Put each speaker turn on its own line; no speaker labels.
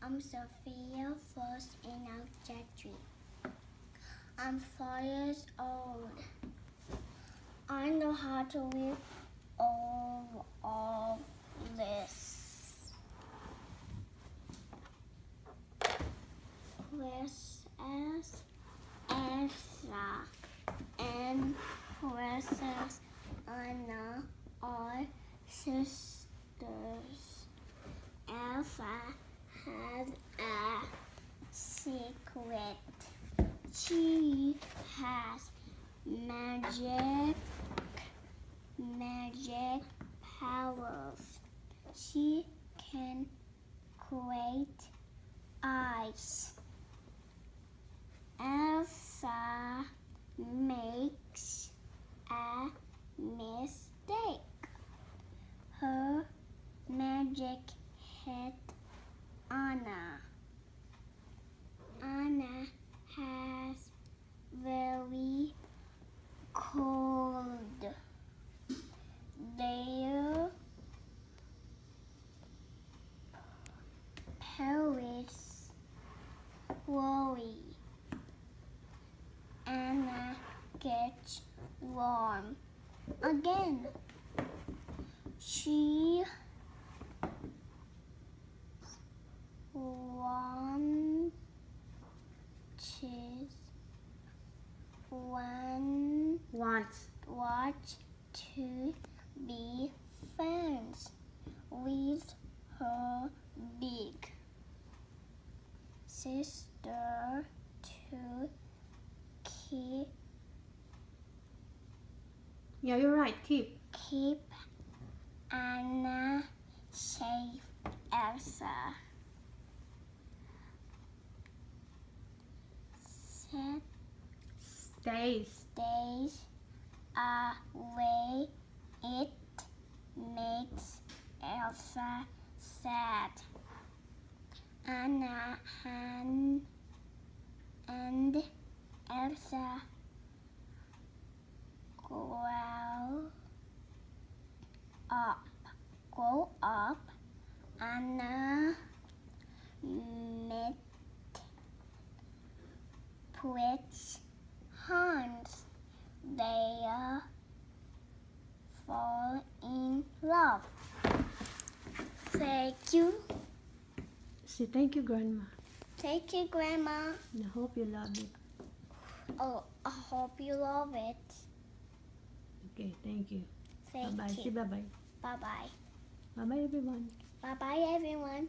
I'm Sophia, first in elementary. I'm 4 years old. I know how to read all of this. Princess Elsa and Princess Anna are sisters. Elsa has a secret. She has magic powers. She can create ice. Elsa makes a mistake. Her magic hit Anna. Anna has very cold. Their parents worry. Anna gets warm again. She wants to be friends with her big sister to keep
Yeah, you're right. Keep
Anna safe. Elsa stays away. It makes Elsa sad. Anna and Elsa grow up. Anna met Prince Hans. They fall in love. Thank you.
Say thank you, Grandma.
Thank you, Grandma.
And I hope you love it.
Oh, I hope you love it.
Okay, thank you.
Thank
Bye-bye.
you.
Say bye-bye.
Bye-bye.
Bye-bye, everyone.
Bye-bye, everyone.